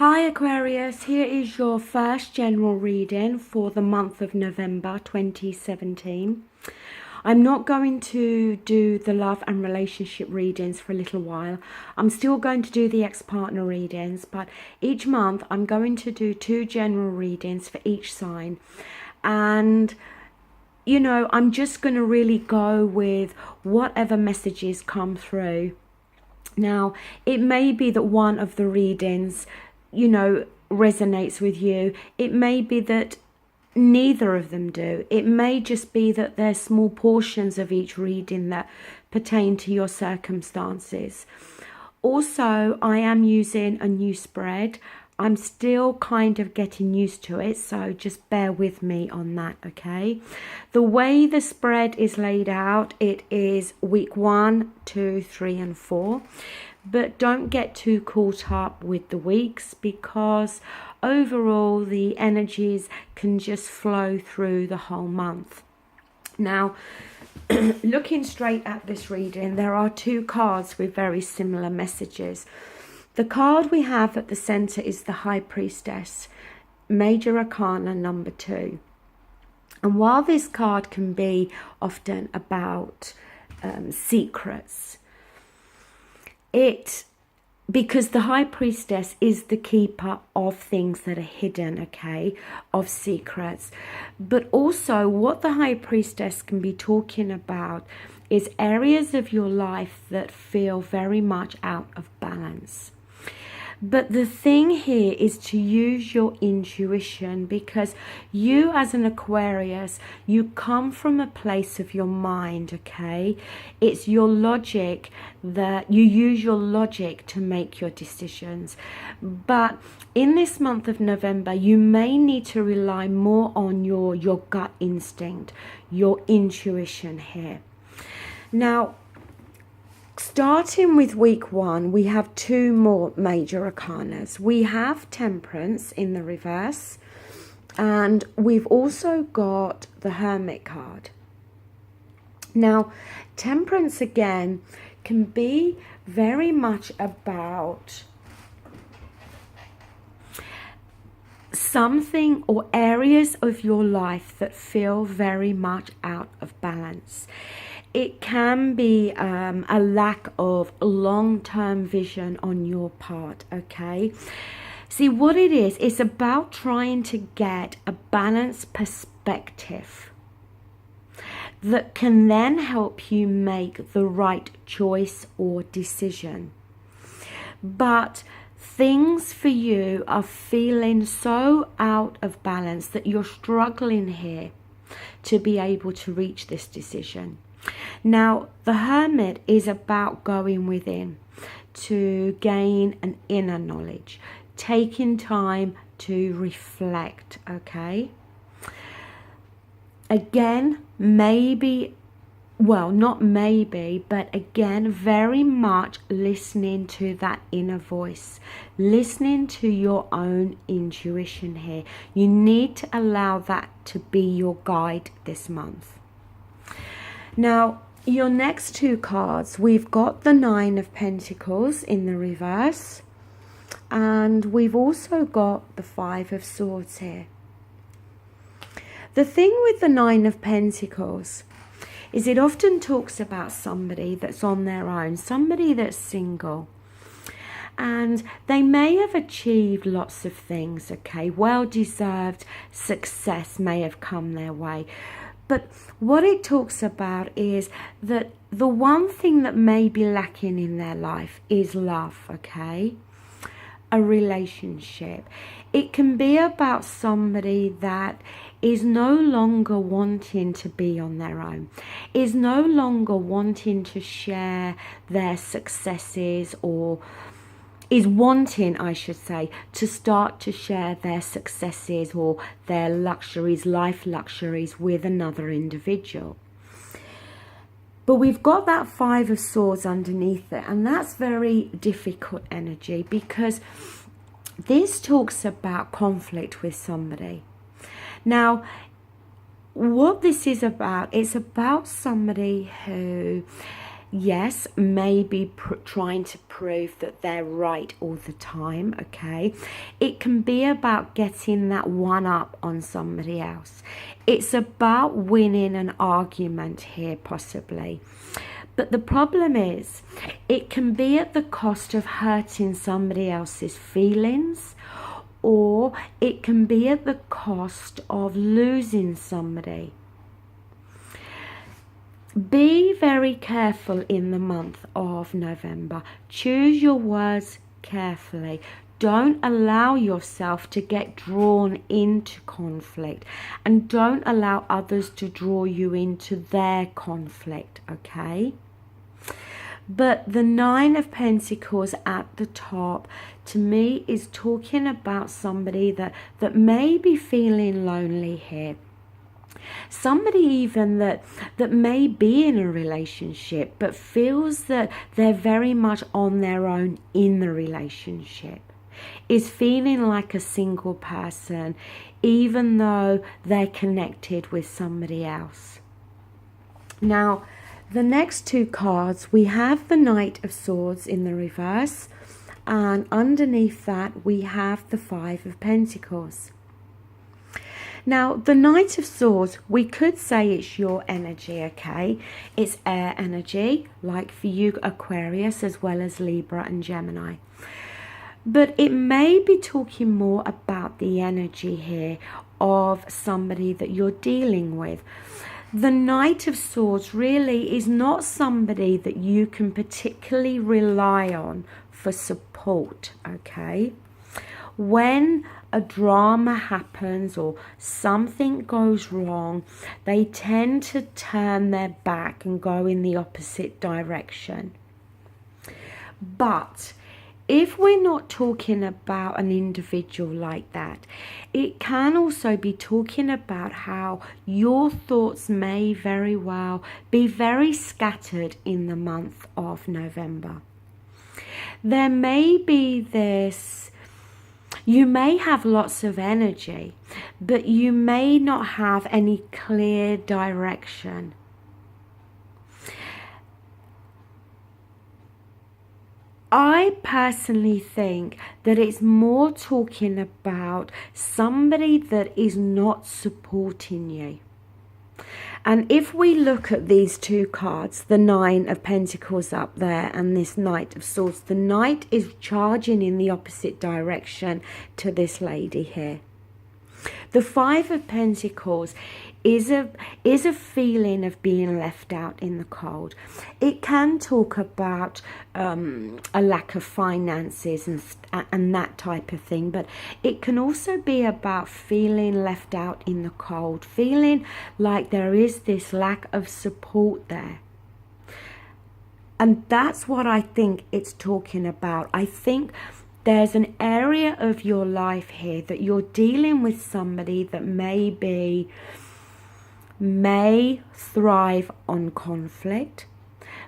Hi Aquarius, here is your first general reading for the month of November 2017. I'm not going to do the love and relationship readings for a little while. I'm still going to do the ex-partner readings, but each month I'm going to do 2 general readings for each sign. And I'm just going to really go with whatever messages come through. Now, it may be that one of the readings resonates with you. It may be that neither of them do. It may just be that there's small portions of each reading that pertain to your circumstances. Also, I am using a new spread. I'm still kind of getting used to it, so just bear with me on that, okay? The way the spread is laid out, it is week 1, 2, 3, and 4. But don't get too caught up with the weeks, because overall the energies can just flow through the whole month. Now, looking straight at this reading, there are 2 cards with very similar messages. The card we have at the center is the High Priestess, Major Arcana number 2. And while this card can be often about secrets, because the High Priestess is the keeper of things that are hidden, okay, of secrets. But also what the High Priestess can be talking about is areas of your life that feel very much out of balance. But the thing here is to use your intuition, because you as an Aquarius, you come from a place of your mind, okay? It's your logic, that you use your logic to make your decisions. But in this month of November, you may need to rely more on your gut instinct, your intuition here. Now, starting with week 1, we have 2 more major arcanas. We have Temperance in the reverse, and we've also got the Hermit card. Now, Temperance again can be very much about something or areas of your life that feel very much out of balance. It can be a lack of long-term vision on your part, okay? See, what it is, it's about trying to get a balanced perspective that can then help you make the right choice or decision. But things for you are feeling so out of balance that you're struggling here to be able to reach this decision. Now, the Hermit is about going within to gain an inner knowledge, taking time to reflect, okay? Again, maybe, well, not maybe, but again, very much listening to that inner voice, listening to your own intuition here. You need to allow that to be your guide this month. Now, your next 2 cards, we've got the 9 of Pentacles in the reverse, and we've also got the 5 of Swords here. The thing with the 9 of Pentacles is it often talks about somebody that's on their own, somebody that's single. And they may have achieved lots of things, okay? Well-deserved success may have come their way. But what it talks about is that the one thing that may be lacking in their life is love, okay? A relationship. It can be about somebody that is no longer wanting to be on their own, is no longer wanting to share their successes, or is wanting, I should say, to start to share their successes or their luxuries, life luxuries, with another individual. But we've got that 5 of Swords underneath it, and that's very difficult energy, because this talks about conflict with somebody. Now, what this is about, it's about somebody who yes, maybe trying to prove that they're right all the time, okay? It can be about getting that one up on somebody else. It's about winning an argument here, possibly. But the problem is, it can be at the cost of hurting somebody else's feelings, or it can be at the cost of losing somebody. Be very careful in the month of November. Choose your words carefully. Don't allow yourself to get drawn into conflict, and don't allow others to draw you into their conflict, okay? But the Nine of Pentacles at the top, to me, is talking about somebody that may be feeling lonely here. Somebody even that may be in a relationship but feels that they're very much on their own in the relationship, is feeling like a single person even though they're connected with somebody else. Now, the next two cards, we have the Knight of Swords in the reverse, and underneath that we have the Five of Pentacles. Now, the Knight of Swords, we could say it's your energy, okay? It's air energy, like for you, Aquarius, as well as Libra and Gemini. But it may be talking more about the energy here of somebody that you're dealing with. The Knight of Swords really is not somebody that you can particularly rely on for support, okay? When a drama happens or something goes wrong, they tend to turn their back and go in the opposite direction. But if we're not talking about an individual like that, it can also be talking about how your thoughts may very well be very scattered in the month of November. There may be this, you may have lots of energy, but you may not have any clear direction. I personally think that it's more talking about somebody that is not supporting you. And if we look at these two cards, the Nine of Pentacles up there and this Knight of Swords, the Knight is charging in the opposite direction to this lady here. The Five of Pentacles is a feeling of being left out in the cold. It can talk about a lack of finances and that type of thing, but it can also be about feeling left out in the cold, feeling like there is this lack of support there. And that's what I think it's talking about. I think there's an area of your life here that you're dealing with somebody that may thrive on conflict,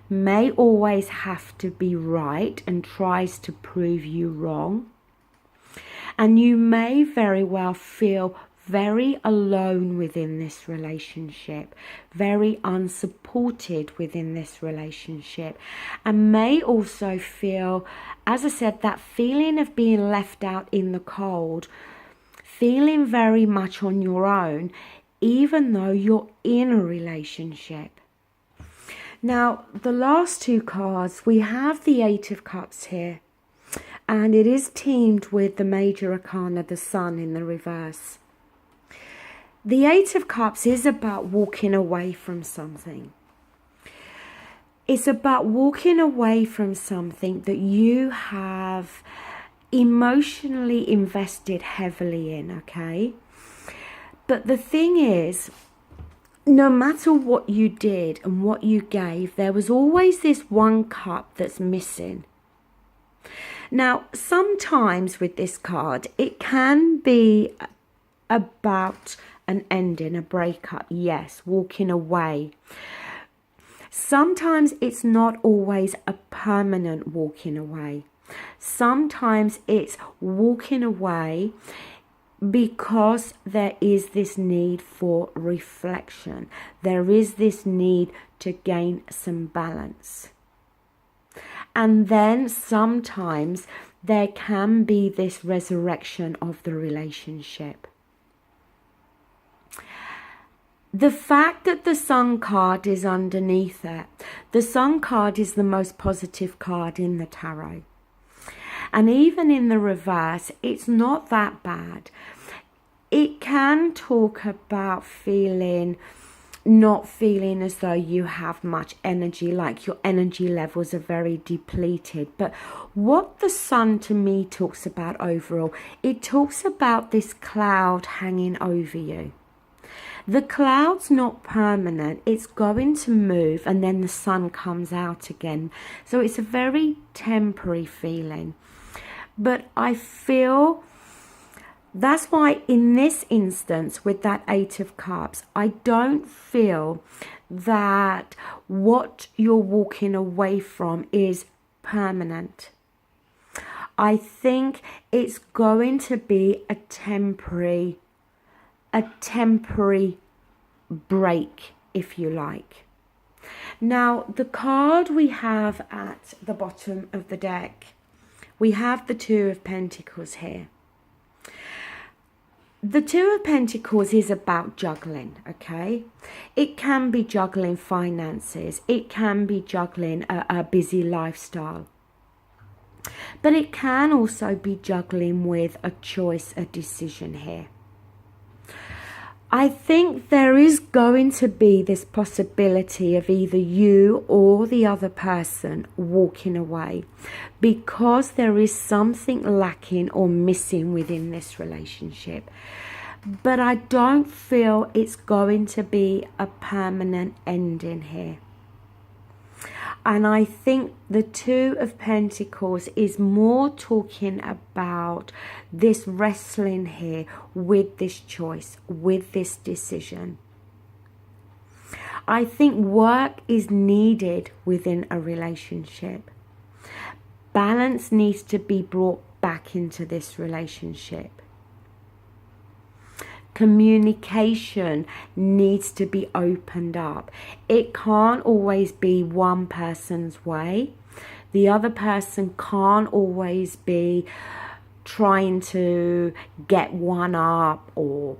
may always have to be right and tries to prove you wrong. And you may very well feel very alone within this relationship, very unsupported within this relationship, and may also feel, as I said, that feeling of being left out in the cold, feeling very much on your own, even though you're in a relationship. Now, the last two cards, we have the Eight of Cups here, and it is teamed with the Major Arcana, the Sun, in the reverse. The Eight of Cups is about walking away from something. It's about walking away from something that you have emotionally invested heavily in, okay? But the thing is, no matter what you did and what you gave, there was always this one cup that's missing. Now, sometimes with this card, it can be about an ending, a breakup, yes, walking away. Sometimes it's not always a permanent walking away. Sometimes it's walking away because there is this need for reflection. There is this need to gain some balance. And then sometimes there can be this resurrection of the relationship. The fact that the Sun card is underneath it, the Sun card is the most positive card in the tarot. And even in the reverse, it's not that bad. It can talk about not feeling as though you have much energy, like your energy levels are very depleted. But what the Sun to me talks about overall, it talks about this cloud hanging over you. The cloud's not permanent, it's going to move and then the sun comes out again. So it's a very temporary feeling. But I feel that's why in this instance with that Eight of Cups, I don't feel that what you're walking away from is permanent. I think it's going to be a temporary break, if you like. Now, the card we have at the bottom of the deck, we have the Two of Pentacles here. The Two of Pentacles is about juggling, okay? It can be juggling finances. It can be juggling a busy lifestyle. But it can also be juggling with a choice, a decision here. I think there is going to be this possibility of either you or the other person walking away because there is something lacking or missing within this relationship. But I don't feel it's going to be a permanent ending here. And I think the Two of Pentacles is more talking about this wrestling here with this choice, with this decision. I think work is needed within a relationship. Balance needs to be brought back into this relationship. Communication needs to be opened up. It can't always be one person's way. The other person can't always be trying to get one up or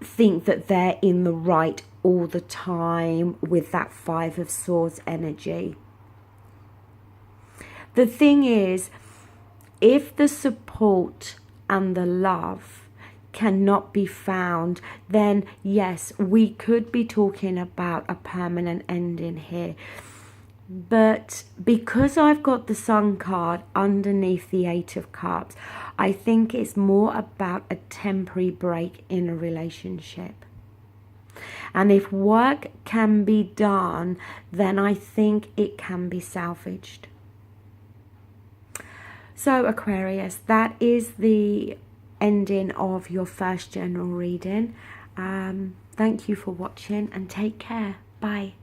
think that they're in the right all the time with that Five of Swords energy. The thing is, if the support and the love cannot be found, then yes, we could be talking about a permanent ending here. But because I've got the Sun card underneath the Eight of Cups, I think it's more about a temporary break in a relationship. And if work can be done, then I think it can be salvaged. So Aquarius, that is the ending of your first general reading. Thank you for watching and take care. Bye.